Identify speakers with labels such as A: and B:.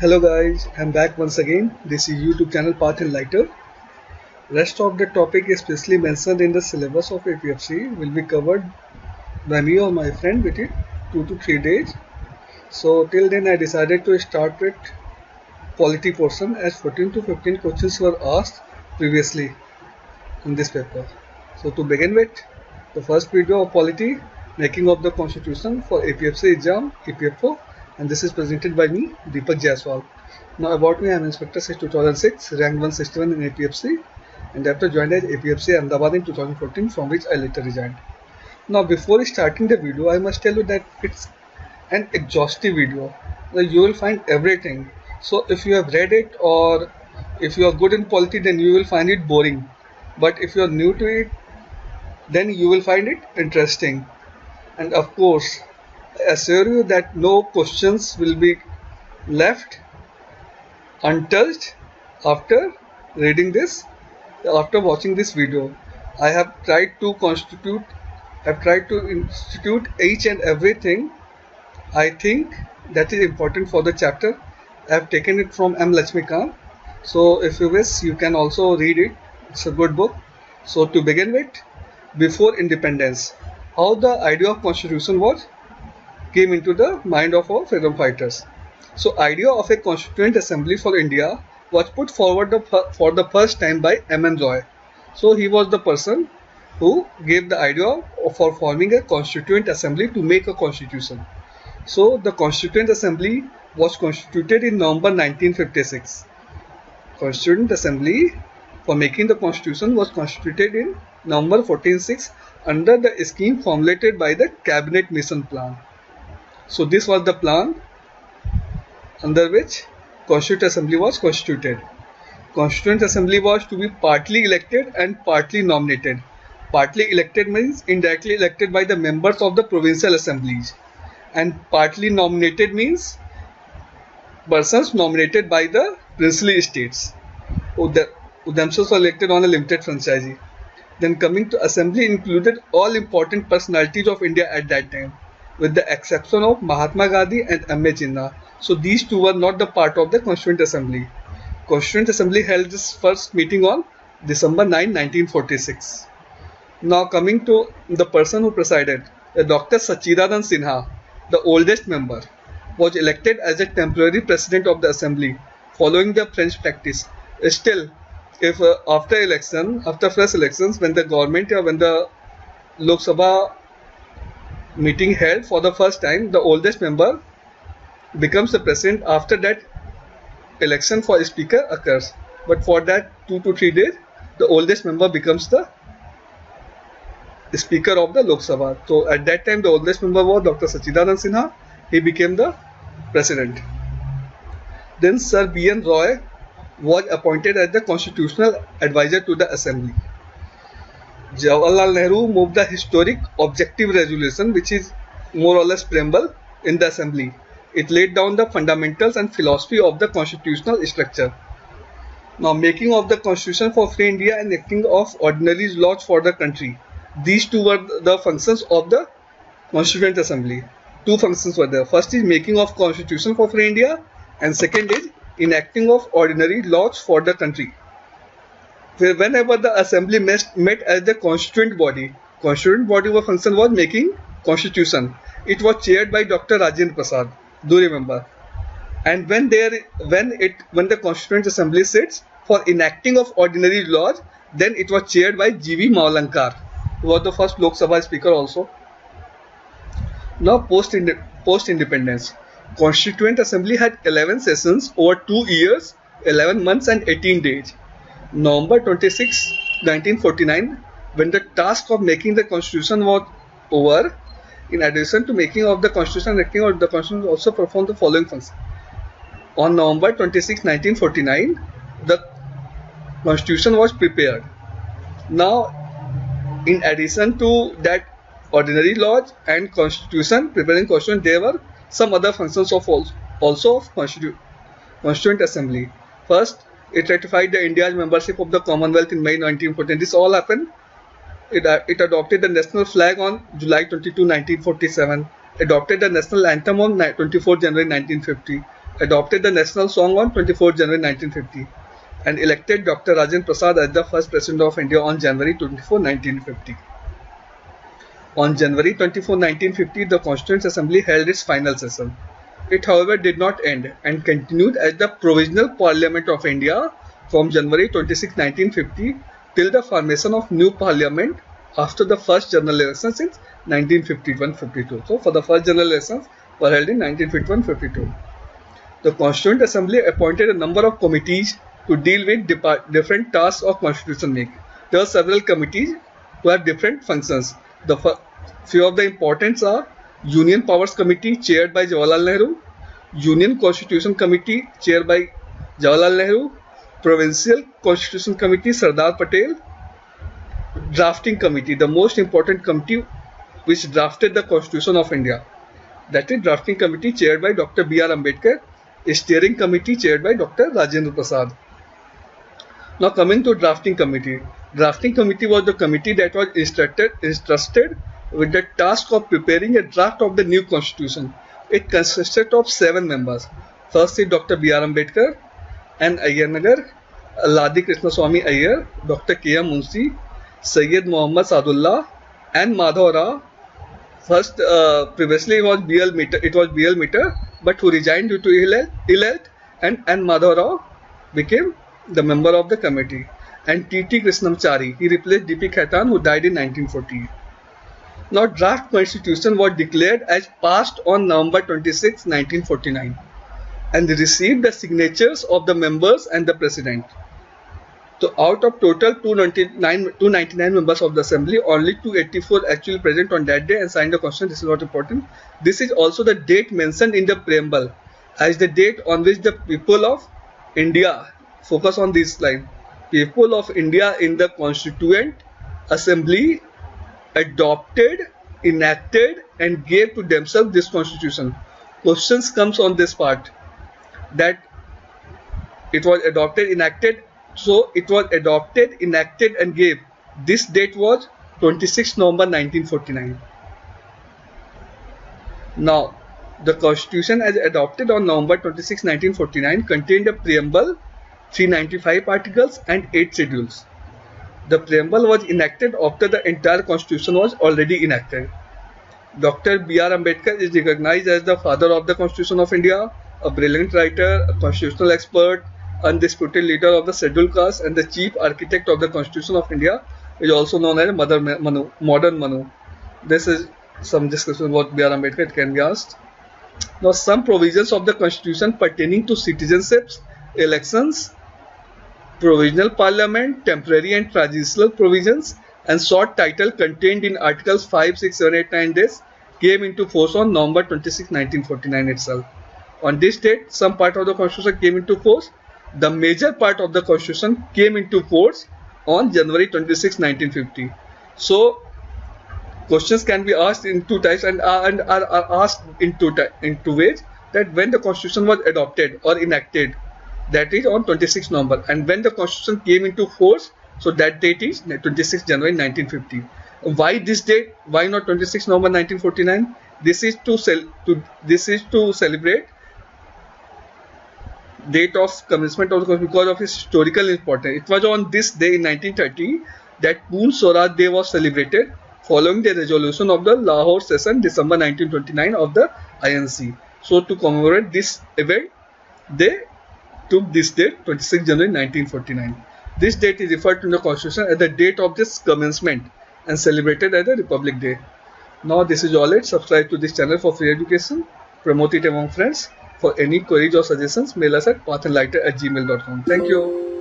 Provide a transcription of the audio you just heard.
A: Hello guys, I'm back once again. This is YouTube channel Path and Lighter. Rest of the topic especially mentioned in the syllabus of APFC will be covered by me or my friend within 2 to 3 days. So till then I decided to start with polity portion as 14 to 15 questions were asked previously in this paper. So to begin with, the first video of polity, making of the constitution for APFC exam, EPFO, and this is presented by me, Deepak Jaiswal. Now about me, I am Inspector since 2006, ranked 161 in APFC, and after joined as APFC Ahmedabad in 2014, from which I later resigned. Now before starting the video, I must tell you that it's an exhaustive video. You will find everything. So if you have read it or if you are good in polity, then you will find it boring. But if you are new to it, then you will find it interesting. And of course, I assure you that no questions will be left untouched after reading this, after watching this video. I have tried to institute each and everything I think that is important for the chapter. I have taken it from M. Lakshmikant. So if you wish, you can also read it. It's a good book. So to begin with, before independence, how the idea of constitution came into the mind of our freedom fighters. So idea of a constituent assembly for India was put forward for the first time by M.N. Roy. So he was the person who gave the idea for forming a constituent assembly to make a constitution. So the Constituent Assembly was constituted in November 1956. Constituent Assembly for making the constitution was constituted in November 14/6 under the scheme formulated by the Cabinet Mission Plan. So this was the plan under which Constituent Assembly was constituted. Constituent Assembly was to be partly elected and partly nominated. Partly elected means indirectly elected by the members of the provincial assemblies, and partly nominated means persons nominated by the princely states who themselves were elected on a limited franchise. Then coming to assembly included all important personalities of India at that time, with the exception of Mahatma Gandhi and M.A. Jinnah. So these two were not the part of the Constituent Assembly. Constituent Assembly held its first meeting on December 9, 1946. Now coming to the person who presided, Dr. Sachidanand Sinha, the oldest member, was elected as a temporary president of the assembly following the French practice. Still, if after fresh elections, when the government or when the Lok Sabha meeting held for the first time, the oldest member becomes the president. After that, election for a speaker occurs. But for that 2 to 3 days, the oldest member becomes the Speaker of the Lok Sabha. So at that time, the oldest member was Dr. Sachidanand Sinha. He became the president. Then Sir B.N. Roy was appointed as the constitutional advisor to the assembly. Jawaharlal Nehru moved the historic objective resolution, which is more or less preamble, in the assembly. It laid down the fundamentals and philosophy of the constitutional structure. Now, making of the constitution for free India and acting of ordinary laws for the country. These two were the functions of the Constituent Assembly. Two functions were there. First is making of constitution for free India, and second is enacting of ordinary laws for the country. Whenever the assembly met as the constituent body of function was making constitution. It was chaired by Dr. Rajendra Prasad. Do remember. And when the Constituent Assembly sits for enacting of ordinary laws, then it was chaired by G.V. Maulankar, who was the first Lok Sabha speaker also. Now post-independence, Constituent Assembly had 11 sessions over 2 years, 11 months and 18 days. November 26, 1949, when the task of making the constitution was over, in addition to making of the constitution, acting of the constitution also performed the following functions. On November 26, 1949, the constitution was prepared. Now, in addition to that ordinary laws and preparing constitution, there were some other functions of also of Constituent Assembly. First, it ratified the India's membership of the Commonwealth in May 1914. This all happened. It adopted the national flag on July 22, 1947. Adopted the national anthem on 24 January 1950. adopted the national song on 24 January 1950 and elected Dr. Rajendra Prasad as the first President of India on January 24, 1950. On January 24, 1950, the Constituent Assembly held its final session. It, however, did not end and continued as the Provisional Parliament of India from January 26, 1950 till the formation of new Parliament after the first general elections in 1951-52. So, for the first general elections were held in 1951-52. The Constituent Assembly appointed a number of committees to deal with different tasks of constitution making. There are several committees who have different functions. The few of the importance are Union Powers Committee chaired by Jawaharlal Nehru, Union Constitution Committee chaired by Jawaharlal Nehru, Provincial Constitution Committee Sardar Patel, Drafting Committee, the most important committee which drafted the Constitution of India. That is Drafting Committee chaired by Dr. B.R. Ambedkar, Steering Committee chaired by Dr. Rajendra Prasad. Now coming to Drafting Committee. Drafting Committee was the committee that was entrusted with the task of preparing a draft of the new constitution. It consisted of 7 members. First is Dr. B.R. Ambedkar, N. Ayyanagar, Ladi Krishnaswamy Iyer, Dr. K.M. Munshi, Sayyid Muhammad Sadullah, and Madhav Rao. First, previously it was B.L. Mitter, but who resigned due to ill health, and Madhav Rao became the member of the committee. And T.T. Krishnamachari, he replaced D.P. Khaitan, who died in 1940. Now, draft constitution was declared as passed on November 26, 1949, and received the signatures of the members and the president. So, out of total 299 members of the assembly, only 284 actually present on that day and signed the constitution. This is not important. This is also the date mentioned in the preamble as the date on which the people of India, focus on this line, people of India in the Constituent Assembly adopted, enacted and gave to themselves this constitution. Questions comes on this part, that it was adopted, enacted. So it was adopted, enacted and gave. This date was 26 November 1949. Now, the constitution as adopted on November 26, 1949 contained a preamble, 395 articles and 8 schedules. The preamble was enacted after the entire constitution was already enacted. Dr. B.R. Ambedkar is recognized as the father of the Constitution of India, a brilliant writer, a constitutional expert, undisputed leader of the scheduled caste and the chief architect of the Constitution of India, is also known as Modern Manu. This is some discussion about B.R. Ambedkar, it can be asked. Now, some provisions of the Constitution pertaining to citizenships, elections, provisional parliament, temporary and transitional provisions and short title contained in articles 5, 6, 7, 8, 9 days came into force on November 26, 1949 itself. On this date, some part of the constitution came into force. The major part of the constitution came into force on January 26, 1950. So, questions can be asked in 2 types and are asked in two ways, that when the constitution was adopted or enacted, that is on 26 November, and when the constitution came into force, so that date is 26 January 1950. Why this date? Why not 26 November 1949? This is to celebrate date of commencement of the constitution because of its historical importance. It was on this day in 1930 that Poon Swaraj Day was celebrated, following the resolution of the Lahore session December 1929 of the INC. So to commemorate this event, they took this date 26 January 1949. This date is referred to in the constitution as the date of this commencement and celebrated as the Republic Day. Now this is all it. Subscribe to this channel for free education. Promote it among friends. For any queries or suggestions, mail us at pathandlighter@gmail.com. Thank you.